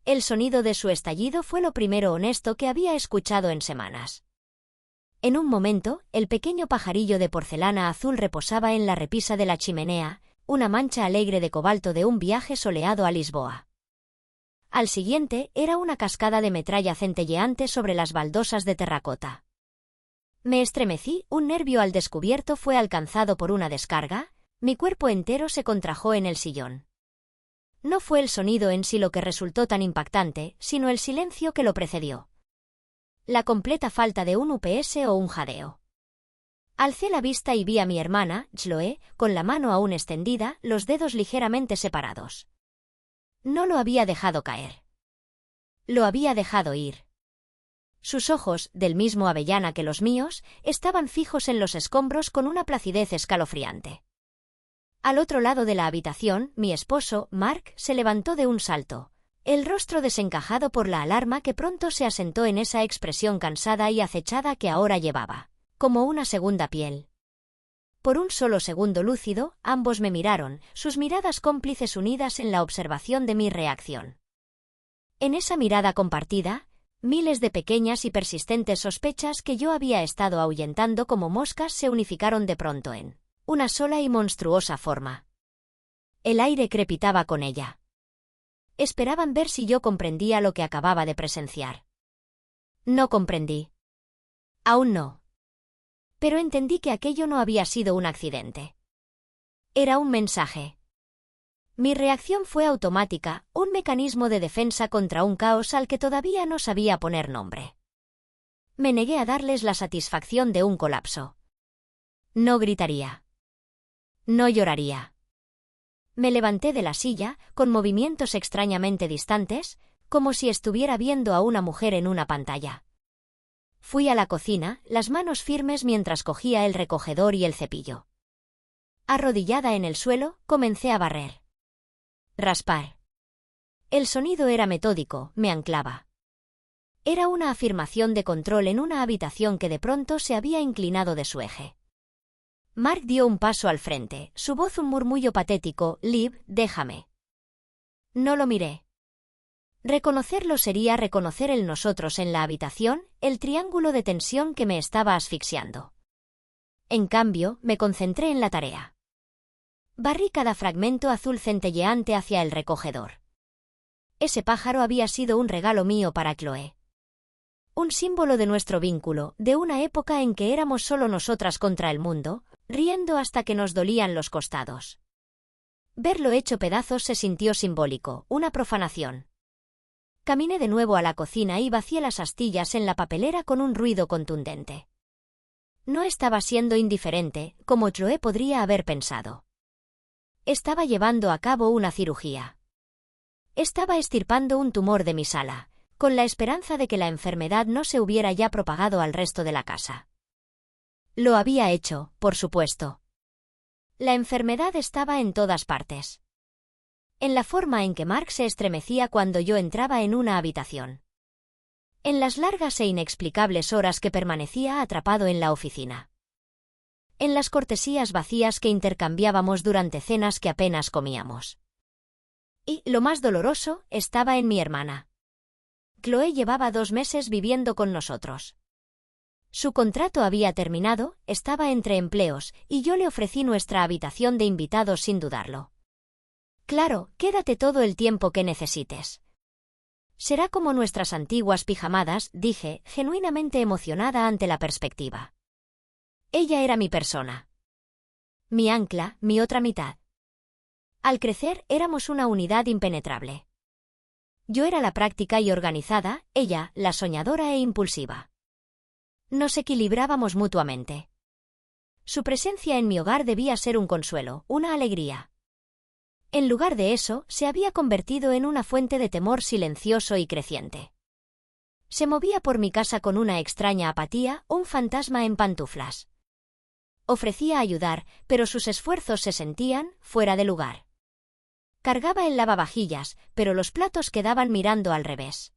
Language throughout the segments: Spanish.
El sonido de su estallido fue lo primero honesto que había escuchado en semanas. En un momento, el pequeño pajarillo de porcelana azul reposaba en la repisa de la chimenea, una mancha alegre de cobalto de un viaje soleado a Lisboa. Al siguiente, era una cascada de metralla centelleante sobre las baldosas de terracota. Me estremecí, un nervio al descubierto fue alcanzado por una descarga, mi cuerpo entero se contrajo en el sillón. No fue el sonido en sí lo que resultó tan impactante, sino el silencio que lo precedió. La completa falta de un UPS o un jadeo. Alcé la vista y vi a mi hermana, Chloe, con la mano aún extendida, los dedos ligeramente separados. No lo había dejado caer. Lo había dejado ir. Sus ojos, del mismo avellana que los míos, estaban fijos en los escombros con una placidez escalofriante. Al otro lado de la habitación, mi esposo, Mark, se levantó de un salto, el rostro desencajado por la alarma que pronto se asentó en esa expresión cansada y acechada que ahora llevaba, como una segunda piel. Por un solo segundo lúcido, ambos me miraron, sus miradas cómplices unidas en la observación de mi reacción. En esa mirada compartida, miles de pequeñas y persistentes sospechas que yo había estado ahuyentando como moscas se unificaron de pronto en una sola y monstruosa forma. El aire crepitaba con ella. Esperaban ver si yo comprendía lo que acababa de presenciar. No comprendí. Aún no. Pero entendí que aquello no había sido un accidente. Era un mensaje. Mi reacción fue automática, un mecanismo de defensa contra un caos al que todavía no sabía poner nombre. Me negué a darles la satisfacción de un colapso. No gritaría. No lloraría. Me levanté de la silla, con movimientos extrañamente distantes, como si estuviera viendo a una mujer en una pantalla. Fui a la cocina, las manos firmes mientras cogía el recogedor y el cepillo. Arrodillada en el suelo, comencé a barrer. Raspar. El sonido era metódico, me anclaba. Era una afirmación de control en una habitación que de pronto se había inclinado de su eje. Mark dio un paso al frente, su voz un murmullo patético, Liv, déjame. No lo miré. Reconocerlo sería reconocer el nosotros en la habitación, el triángulo de tensión que me estaba asfixiando. En cambio, me concentré en la tarea. Barrí cada fragmento azul centelleante hacia el recogedor. Ese pájaro había sido un regalo mío para Chloe. Un símbolo de nuestro vínculo, de una época en que éramos solo nosotras contra el mundo, riendo hasta que nos dolían los costados. Verlo hecho pedazos se sintió simbólico, una profanación. Caminé de nuevo a la cocina y vacié las astillas en la papelera con un ruido contundente. No estaba siendo indiferente, como Chloe podría haber pensado. Estaba llevando a cabo una cirugía. Estaba extirpando un tumor de mi sala, con la esperanza de que la enfermedad no se hubiera ya propagado al resto de la casa. Lo había hecho, por supuesto. La enfermedad estaba en todas partes. En la forma en que Mark se estremecía cuando yo entraba en una habitación. En las largas e inexplicables horas que permanecía atrapado en la oficina. En las cortesías vacías que intercambiábamos durante cenas que apenas comíamos. Y, lo más doloroso, estaba en mi hermana. Chloe llevaba 2 meses viviendo con nosotros. Su contrato había terminado, estaba entre empleos, y yo le ofrecí nuestra habitación de invitados sin dudarlo. Claro, quédate todo el tiempo que necesites. Será como nuestras antiguas pijamadas, dije, genuinamente emocionada ante la perspectiva. Ella era mi persona. Mi ancla, mi otra mitad. Al crecer, éramos una unidad impenetrable. Yo era la práctica y organizada, ella, la soñadora e impulsiva. Nos equilibrábamos mutuamente. Su presencia en mi hogar debía ser un consuelo, una alegría. En lugar de eso, se había convertido en una fuente de temor silencioso y creciente. Se movía por mi casa con una extraña apatía, un fantasma en pantuflas. Ofrecía ayudar, pero sus esfuerzos se sentían fuera de lugar. Cargaba el lavavajillas, pero los platos quedaban mirando al revés.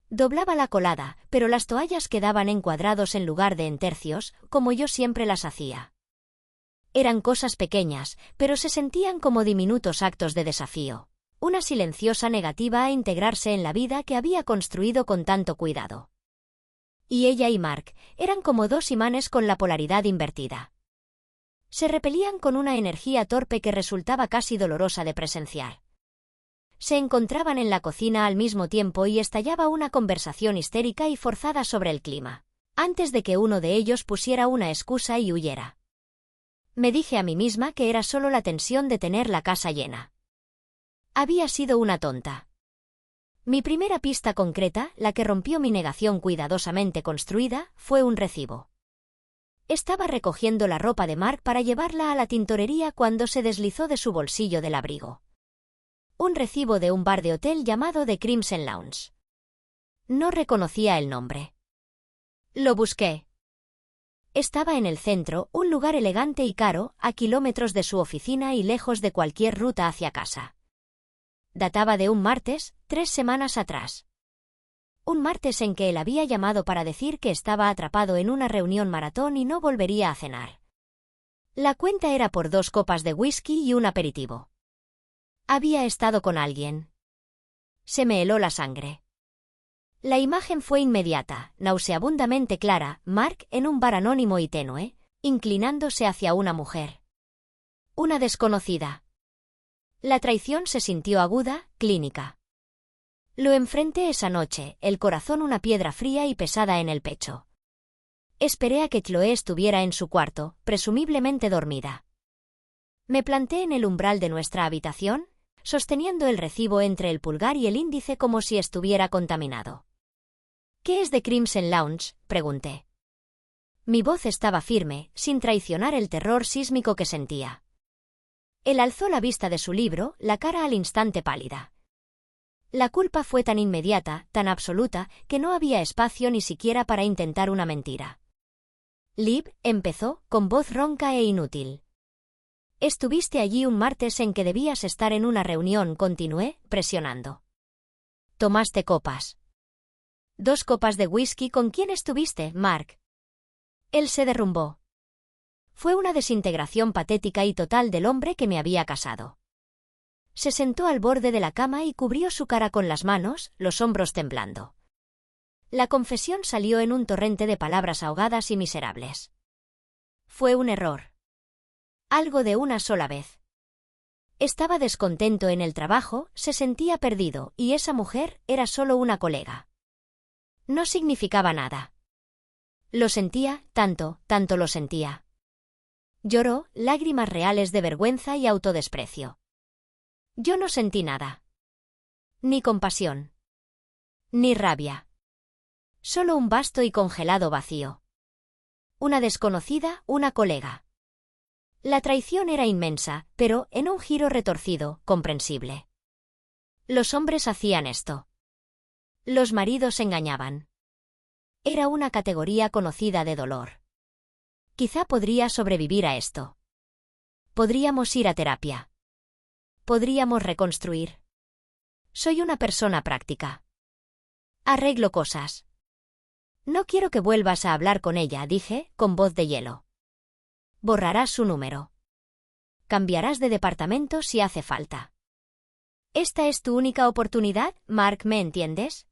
Doblaba la colada, pero las toallas quedaban encuadrados en lugar de en tercios, como yo siempre las hacía. Eran cosas pequeñas, pero se sentían como diminutos actos de desafío. una silenciosa negativa a integrarse en la vida que había construido con tanto cuidado. Y ella y Mark eran como dos imanes con la polaridad invertida. Se repelían con una energía torpe que resultaba casi dolorosa de presenciar. Se encontraban en la cocina al mismo tiempo y estallaba una conversación histérica y forzada sobre el clima, antes de que uno de ellos pusiera una excusa y huyera. Me dije a mí misma que era solo la tensión de tener la casa llena. Había sido una tonta. Mi primera pista concreta, la que rompió mi negación cuidadosamente construida, fue un recibo. Estaba recogiendo la ropa de Mark para llevarla a la tintorería cuando se deslizó de su bolsillo del abrigo. Un recibo de un bar de hotel llamado The Crimson Lounge. No reconocía el nombre. Lo busqué. Estaba en el centro, un lugar elegante y caro, a kilómetros de su oficina y lejos de cualquier ruta hacia casa. Databa de un martes, 3 semanas atrás. Un martes en que él había llamado para decir que estaba atrapado en una reunión maratón y no volvería a cenar. La cuenta era por 2 copas de whisky y un aperitivo. Había estado con alguien. Se me heló la sangre. La imagen fue inmediata, nauseabundamente clara, Mark en un bar anónimo y tenue, inclinándose hacia una mujer. Una desconocida. La traición se sintió aguda, clínica. Lo enfrenté esa noche, el corazón una piedra fría y pesada en el pecho. Esperé a que Chloe estuviera en su cuarto, presumiblemente dormida. Me planté en el umbral de nuestra habitación, sosteniendo el recibo entre el pulgar y el índice como si estuviera contaminado. ¿Qué es The Crimson Lounge?, pregunté. Mi voz estaba firme, sin traicionar el terror sísmico que sentía. Él alzó la vista de su libro, la cara al instante pálida. La culpa fue tan inmediata, tan absoluta, que no había espacio ni siquiera para intentar una mentira. Liv, empezó, con voz ronca e inútil. Estuviste allí un martes en que debías estar en una reunión, continué, presionando. Tomaste copas. 2 copas de whisky. ¿Con quién estuviste, Mark? Él se derrumbó. Fue una desintegración patética y total del hombre que me había casado. Se sentó al borde de la cama y cubrió su cara con las manos, los hombros temblando. La confesión salió en un torrente de palabras ahogadas y miserables. Fue un error. Algo de una sola vez. Estaba descontento en el trabajo, se sentía perdido, y esa mujer era solo una colega. No significaba nada. Lo sentía, tanto lo sentía. Lloró, lágrimas reales de vergüenza y autodesprecio. Yo no sentí nada. Ni compasión. Ni rabia. Solo un vasto y congelado vacío. Una desconocida, una colega. La traición era inmensa, pero, en un giro retorcido, comprensible. Los hombres hacían esto. Los maridos engañaban. Era una categoría conocida de dolor. Quizá podría sobrevivir a esto. Podríamos ir a terapia. Podríamos reconstruir. Soy una persona práctica. Arreglo cosas. No quiero que vuelvas a hablar con ella, dije, con voz de hielo. Borrarás su número. Cambiarás de departamento si hace falta. ¿Esta es tu única oportunidad, Mark, me entiendes?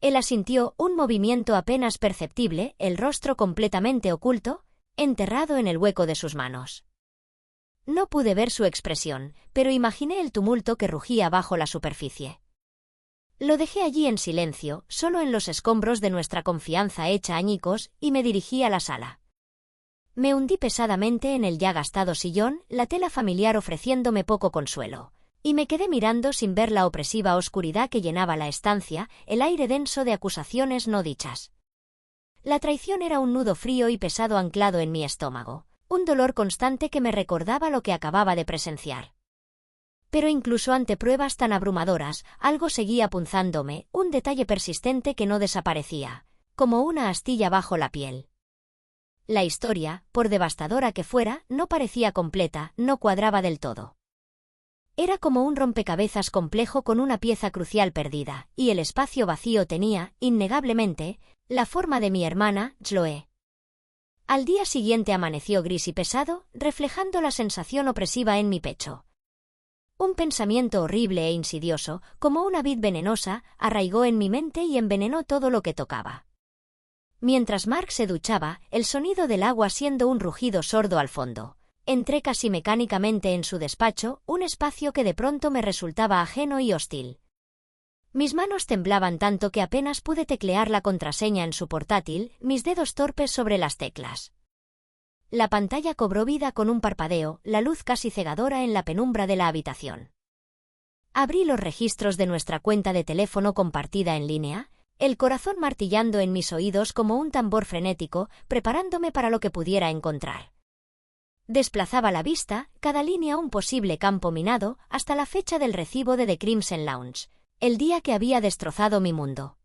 Él asintió, un movimiento apenas perceptible, el rostro completamente oculto, enterrado en el hueco de sus manos. No pude ver su expresión, pero imaginé el tumulto que rugía bajo la superficie. Lo dejé allí en silencio, solo en los escombros de nuestra confianza hecha añicos, y me dirigí a la sala. Me hundí pesadamente en el ya gastado sillón, la tela familiar ofreciéndome poco consuelo, y me quedé mirando sin ver la opresiva oscuridad que llenaba la estancia, el aire denso de acusaciones no dichas. La traición era un nudo frío y pesado anclado en mi estómago, un dolor constante que me recordaba lo que acababa de presenciar. Pero incluso ante pruebas tan abrumadoras, algo seguía punzándome, un detalle persistente que no desaparecía, como una astilla bajo la piel. La historia, por devastadora que fuera, no parecía completa, no cuadraba del todo. Era como un rompecabezas complejo con una pieza crucial perdida, y el espacio vacío tenía, innegablemente, la forma de mi hermana, Chloe. Al día siguiente amaneció gris y pesado, reflejando la sensación opresiva en mi pecho. Un pensamiento horrible e insidioso, como una vid venenosa, arraigó en mi mente y envenenó todo lo que tocaba. Mientras Mark se duchaba, el sonido del agua siendo un rugido sordo al fondo. Entré casi mecánicamente en su despacho, un espacio que de pronto me resultaba ajeno y hostil. Mis manos temblaban tanto que apenas pude teclear la contraseña en su portátil, mis dedos torpes sobre las teclas. La pantalla cobró vida con un parpadeo, la luz casi cegadora en la penumbra de la habitación. Abrí los registros de nuestra cuenta de teléfono compartida en línea, el corazón martillando en mis oídos como un tambor frenético, preparándome para lo que pudiera encontrar. Desplazaba la vista, cada línea un posible campo minado, hasta la fecha del recibo de The Crimson Lounge, el día que había destrozado mi mundo.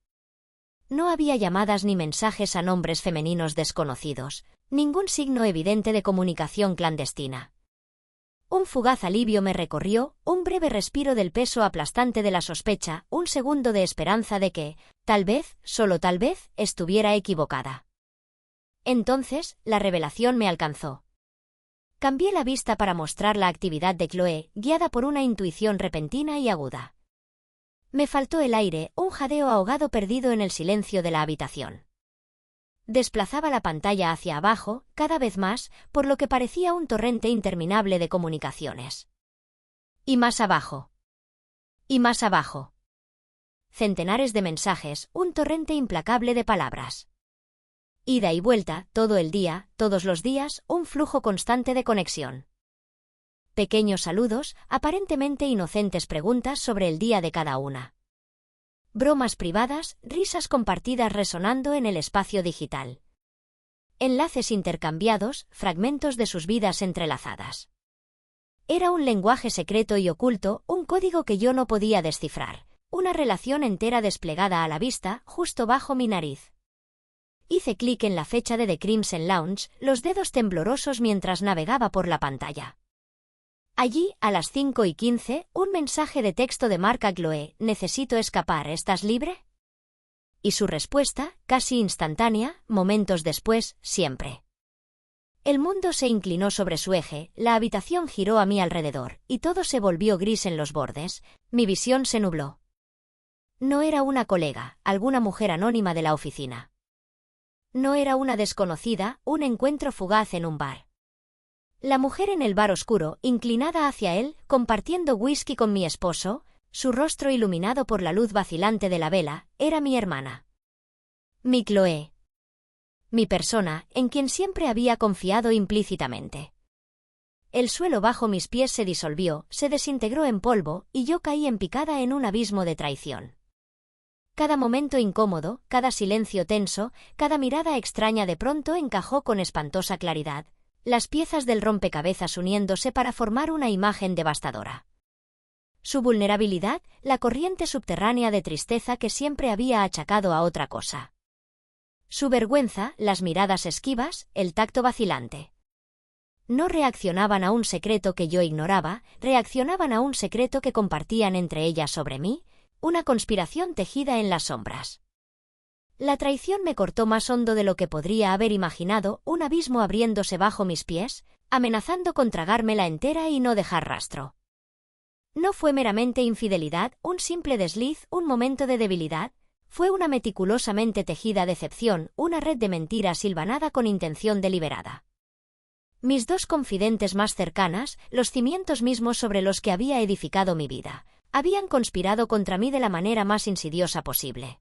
No había llamadas ni mensajes a nombres femeninos desconocidos, ningún signo evidente de comunicación clandestina. Un fugaz alivio me recorrió, un breve respiro del peso aplastante de la sospecha, un segundo de esperanza de que, tal vez, solo tal vez, estuviera equivocada. Entonces, la revelación me alcanzó. Cambié la vista para mostrar la actividad de Chloe, guiada por una intuición repentina y aguda. Me faltó el aire, un jadeo ahogado perdido en el silencio de la habitación. Desplazaba la pantalla hacia abajo, cada vez más, por lo que parecía un torrente interminable de comunicaciones. Y más abajo. Y más abajo. Centenares de mensajes, un torrente implacable de palabras. Ida y vuelta, todo el día, todos los días, un flujo constante de conexión. Pequeños saludos, aparentemente inocentes preguntas sobre el día de cada una. Bromas privadas, risas compartidas resonando en el espacio digital. Enlaces intercambiados, fragmentos de sus vidas entrelazadas. Era un lenguaje secreto y oculto, un código que yo no podía descifrar, una relación entera desplegada a la vista, justo bajo mi nariz. Hice clic en la fecha de The Crimson Lounge, los dedos temblorosos mientras navegaba por la pantalla. Allí, a las 5:15, un mensaje de texto de Mark a Chloe: «Necesito escapar, ¿estás libre?». Y su respuesta, casi instantánea, momentos después, siempre. El mundo se inclinó sobre su eje, la habitación giró a mi alrededor, y todo se volvió gris en los bordes, mi visión se nubló. No era una colega, alguna mujer anónima de la oficina. No era una desconocida, un encuentro fugaz en un bar. La mujer en el bar oscuro, inclinada hacia él, compartiendo whisky con mi esposo, su rostro iluminado por la luz vacilante de la vela, era mi hermana. Mi Chloe. Mi persona, en quien siempre había confiado implícitamente. El suelo bajo mis pies se disolvió, se desintegró en polvo, y yo caí en picada en un abismo de traición. Cada momento incómodo, cada silencio tenso, cada mirada extraña de pronto encajó con espantosa claridad, las piezas del rompecabezas uniéndose para formar una imagen devastadora. Su vulnerabilidad, la corriente subterránea de tristeza que siempre había achacado a otra cosa. Su vergüenza, las miradas esquivas, el tacto vacilante. No reaccionaban a un secreto que yo ignoraba, reaccionaban a un secreto que compartían entre ellas sobre mí, una conspiración tejida en las sombras. La traición me cortó más hondo de lo que podría haber imaginado, un abismo abriéndose bajo mis pies, amenazando con tragármela entera y no dejar rastro. No fue meramente infidelidad, un simple desliz, un momento de debilidad, fue una meticulosamente tejida decepción, una red de mentiras hilvanada con intención deliberada. Mis dos confidentes más cercanas, los cimientos mismos sobre los que había edificado mi vida, habían conspirado contra mí de la manera más insidiosa posible.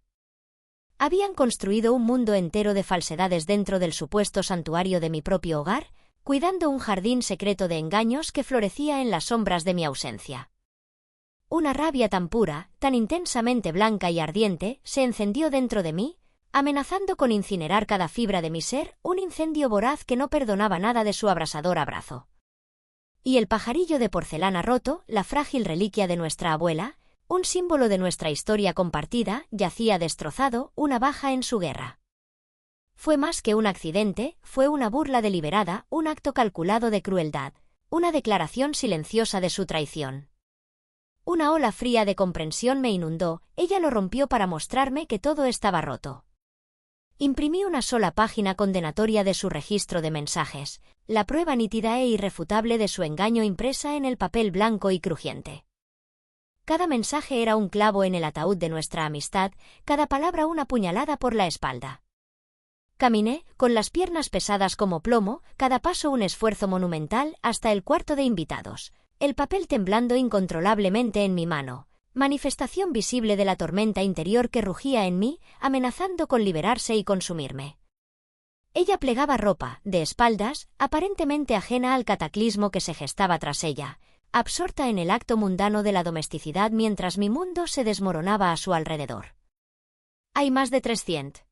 Habían construido un mundo entero de falsedades dentro del supuesto santuario de mi propio hogar, cuidando un jardín secreto de engaños que florecía en las sombras de mi ausencia. Una rabia tan pura, tan intensamente blanca y ardiente, se encendió dentro de mí, amenazando con incinerar cada fibra de mi ser, un incendio voraz que no perdonaba nada de su abrasador abrazo. Y el pajarillo de porcelana roto, la frágil reliquia de nuestra abuela, un símbolo de nuestra historia compartida, yacía destrozado, una baja en su guerra. Fue más que un accidente, fue una burla deliberada, un acto calculado de crueldad, una declaración silenciosa de su traición. Una ola fría de comprensión me inundó, ella lo rompió para mostrarme que todo estaba roto. Imprimí una sola página condenatoria de su registro de mensajes, la prueba nítida e irrefutable de su engaño impresa en el papel blanco y crujiente. Cada mensaje era un clavo en el ataúd de nuestra amistad, cada palabra una puñalada por la espalda. Caminé, con las piernas pesadas como plomo, cada paso un esfuerzo monumental, hasta el cuarto de invitados, el papel temblando incontrolablemente en mi mano, manifestación visible de la tormenta interior que rugía en mí, amenazando con liberarse y consumirme. Ella plegaba ropa, de espaldas, aparentemente ajena al cataclismo que se gestaba tras ella, absorta en el acto mundano de la domesticidad mientras mi mundo se desmoronaba a su alrededor. Hay más de 300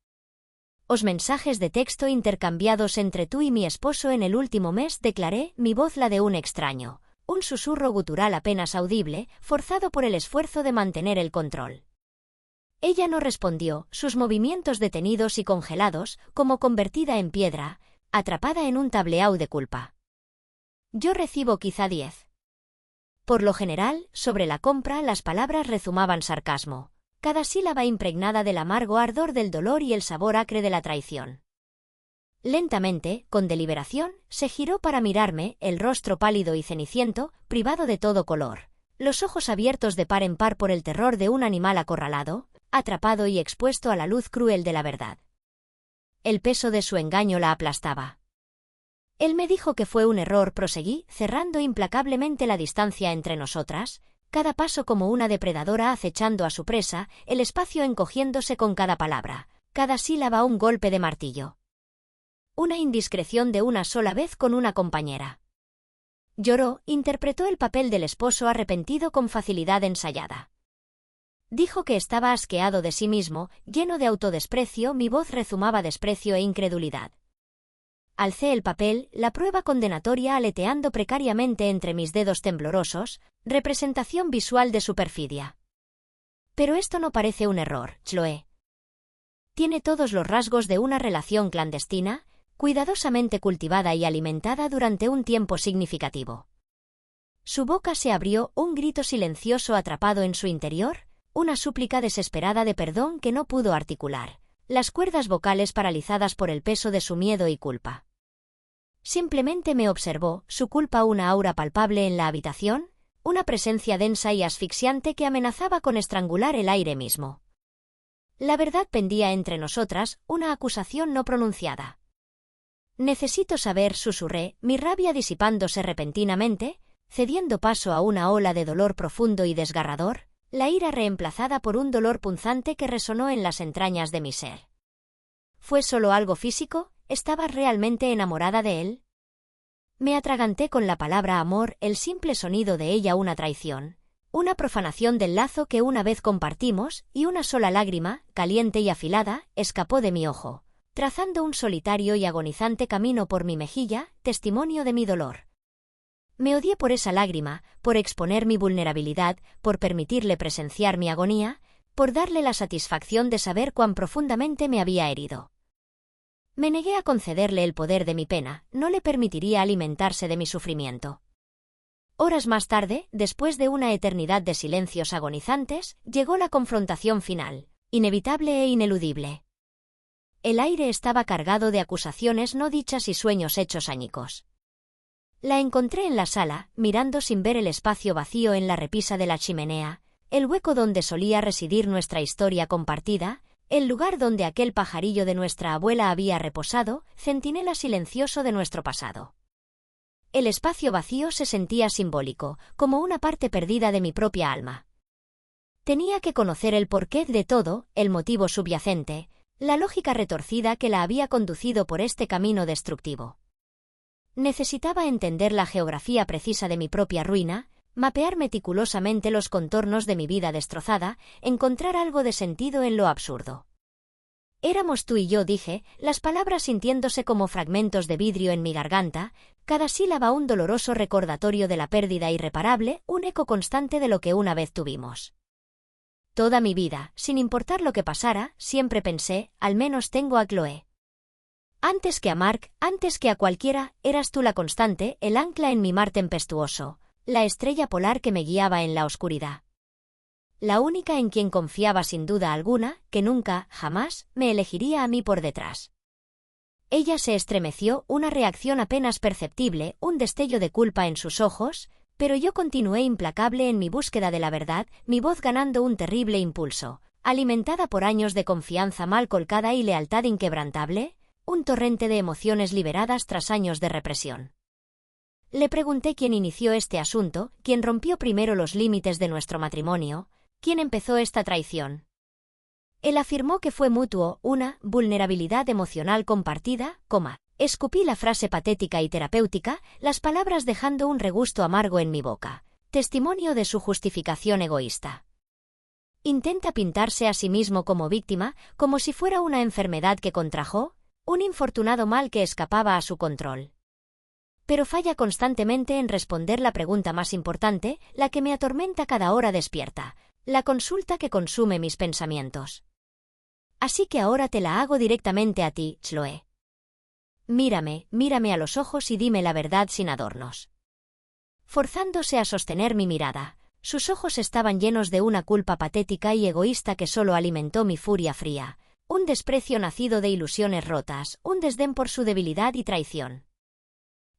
mensajes de texto intercambiados entre tú y mi esposo en el último mes, declaré, mi voz la de un extraño, un susurro gutural apenas audible, forzado por el esfuerzo de mantener el control. Ella no respondió, sus movimientos detenidos y congelados, como convertida en piedra, atrapada en un tableau de culpa. Yo recibo quizá 10. Por lo general, sobre la compra las palabras rezumaban sarcasmo, cada sílaba impregnada del amargo ardor del dolor y el sabor acre de la traición. Lentamente, con deliberación, se giró para mirarme, el rostro pálido y ceniciento, privado de todo color, los ojos abiertos de par en par por el terror de un animal acorralado, atrapado y expuesto a la luz cruel de la verdad. El peso de su engaño la aplastaba. Él me dijo que fue un error, proseguí, cerrando implacablemente la distancia entre nosotras, cada paso como una depredadora acechando a su presa, el espacio encogiéndose con cada palabra, cada sílaba un golpe de martillo. Una indiscreción de una sola vez con una compañera. Lloró, interpretó el papel del esposo arrepentido con facilidad ensayada. Dijo que estaba asqueado de sí mismo, lleno de autodesprecio, mi voz rezumaba desprecio e incredulidad. Alcé el papel, la prueba condenatoria aleteando precariamente entre mis dedos temblorosos, representación visual de su perfidia. Pero esto no parece un error, Chloe. Tiene todos los rasgos de una relación clandestina, cuidadosamente cultivada y alimentada durante un tiempo significativo. Su boca se abrió, un grito silencioso atrapado en su interior, una súplica desesperada de perdón que no pudo articular, las cuerdas vocales paralizadas por el peso de su miedo y culpa. Simplemente me observó, su culpa una aura palpable en la habitación, una presencia densa y asfixiante que amenazaba con estrangular el aire mismo. La verdad pendía entre nosotras, una acusación no pronunciada. Necesito saber, susurré, mi rabia disipándose repentinamente, cediendo paso a una ola de dolor profundo y desgarrador, la ira reemplazada por un dolor punzante que resonó en las entrañas de mi ser. ¿Fue solo algo físico? ¿Estabas realmente enamorada de él? Me atraganté con la palabra amor, el simple sonido de ella una traición, una profanación del lazo que una vez compartimos, y una sola lágrima, caliente y afilada, escapó de mi ojo, trazando un solitario y agonizante camino por mi mejilla, testimonio de mi dolor. Me odié por esa lágrima, por exponer mi vulnerabilidad, por permitirle presenciar mi agonía, por darle la satisfacción de saber cuán profundamente me había herido. Me negué a concederle el poder de mi pena, no le permitiría alimentarse de mi sufrimiento. Horas más tarde, después de una eternidad de silencios agonizantes, llegó la confrontación final, inevitable e ineludible. El aire estaba cargado de acusaciones no dichas y sueños hechos añicos. La encontré en la sala, mirando sin ver el espacio vacío en la repisa de la chimenea, el hueco donde solía residir nuestra historia compartida, el lugar donde aquel pajarillo de nuestra abuela había reposado, centinela silencioso de nuestro pasado. El espacio vacío se sentía simbólico, como una parte perdida de mi propia alma. Tenía que conocer el porqué de todo, el motivo subyacente, la lógica retorcida que la había conducido por este camino destructivo. Necesitaba entender la geografía precisa de mi propia ruina, mapear meticulosamente los contornos de mi vida destrozada, encontrar algo de sentido en lo absurdo. Éramos tú y yo, dije, las palabras sintiéndose como fragmentos de vidrio en mi garganta, cada sílaba un doloroso recordatorio de la pérdida irreparable, un eco constante de lo que una vez tuvimos. Toda mi vida, sin importar lo que pasara, siempre pensé, al menos tengo a Chloe. Antes que a Mark, antes que a cualquiera, eras tú la constante, el ancla en mi mar tempestuoso, la estrella polar que me guiaba en la oscuridad. la única en quien confiaba sin duda alguna, que nunca, jamás, me elegiría a mí por detrás. Ella se estremeció, una reacción apenas perceptible, un destello de culpa en sus ojos, pero yo continué implacable en mi búsqueda de la verdad, mi voz ganando un terrible impulso, alimentada por años de confianza mal colocada y lealtad inquebrantable, un torrente de emociones liberadas tras años de represión. Le pregunté quién inició este asunto, quién rompió primero los límites de nuestro matrimonio, quién empezó esta traición. Él afirmó que fue mutuo, una vulnerabilidad emocional compartida, escupí la frase patética y terapéutica, las palabras dejando un regusto amargo en mi boca, testimonio de su justificación egoísta. Intenta pintarse a sí mismo como víctima, como si fuera una enfermedad que contrajo, un infortunado mal que escapaba a su control. Pero falla constantemente en responder la pregunta más importante, la que me atormenta cada hora despierta, la consulta que consume mis pensamientos. Así que ahora te la hago directamente a ti, Chloe. Mírame a los ojos y dime la verdad sin adornos. Forzándose a sostener mi mirada, sus ojos estaban llenos de una culpa patética y egoísta que solo alimentó mi furia fría, un desprecio nacido de ilusiones rotas, un desdén por su debilidad y traición.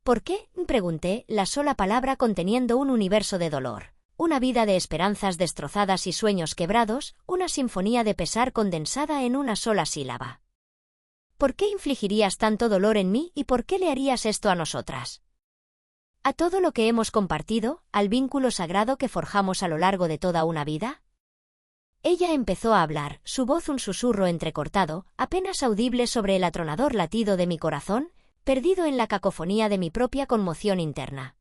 ¿Por qué?, pregunté, la sola palabra conteniendo un universo de dolor, una vida de esperanzas destrozadas y sueños quebrados, una sinfonía de pesar condensada en una sola sílaba. ¿Por qué infligirías tanto dolor en mí y por qué le harías esto a nosotras? ¿A todo lo que hemos compartido, al vínculo sagrado que forjamos a lo largo de toda una vida? Ella empezó a hablar, su voz un susurro entrecortado, apenas audible sobre el atronador latido de mi corazón, perdido en la cacofonía de mi propia conmoción interna.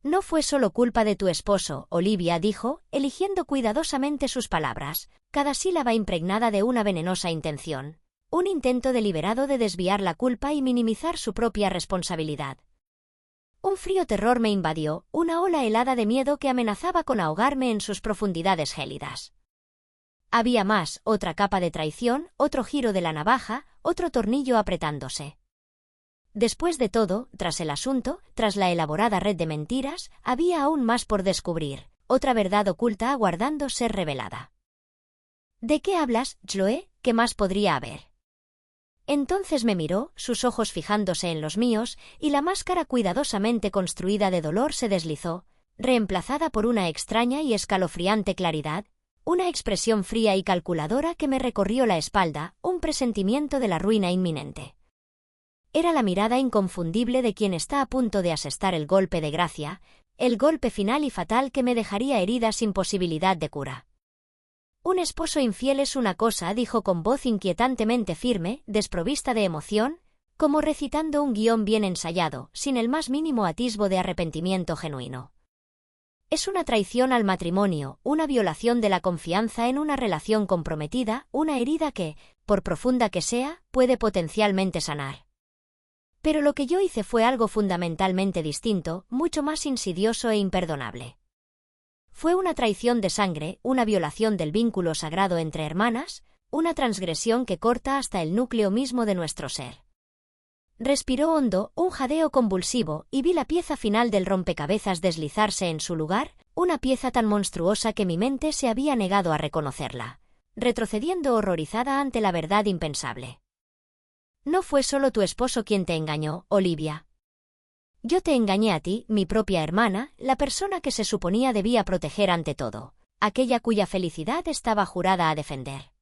No fue solo culpa de tu esposo, Olivia dijo, eligiendo cuidadosamente sus palabras, cada sílaba impregnada de una venenosa intención, un intento deliberado de desviar la culpa y minimizar su propia responsabilidad. Un frío terror me invadió, una ola helada de miedo que amenazaba con ahogarme en sus profundidades gélidas. Había más, otra capa de traición, otro giro de la navaja, otro tornillo apretándose. Después de todo, tras el asunto, tras la elaborada red de mentiras, había aún más por descubrir, otra verdad oculta aguardando ser revelada. ¿De qué hablas, Chloe? ¿Qué más podría haber? Entonces me miró, sus ojos fijándose en los míos, y la máscara cuidadosamente construida de dolor se deslizó, reemplazada por una extraña y escalofriante claridad, una expresión fría y calculadora que me recorrió la espalda, un presentimiento de la ruina inminente. Era la mirada inconfundible de quien está a punto de asestar el golpe de gracia, el golpe final y fatal que me dejaría herida sin posibilidad de cura. Un esposo infiel es una cosa, dijo con voz inquietantemente firme, desprovista de emoción, como recitando un guión bien ensayado, sin el más mínimo atisbo de arrepentimiento genuino. Es una traición al matrimonio, una violación de la confianza en una relación comprometida, una herida que, por profunda que sea, puede potencialmente sanar. Pero lo que yo hice fue algo fundamentalmente distinto, mucho más insidioso e imperdonable. Fue una traición de sangre, una violación del vínculo sagrado entre hermanas, una transgresión que corta hasta el núcleo mismo de nuestro ser. Respiró hondo, un jadeo convulsivo, y vi la pieza final del rompecabezas deslizarse en su lugar, una pieza tan monstruosa que mi mente se había negado a reconocerla, retrocediendo horrorizada ante la verdad impensable. No fue solo tu esposo quien te engañó, Olivia. Yo te engañé a ti, mi propia hermana, la persona que se suponía debía proteger ante todo, aquella cuya felicidad estaba jurada a defender.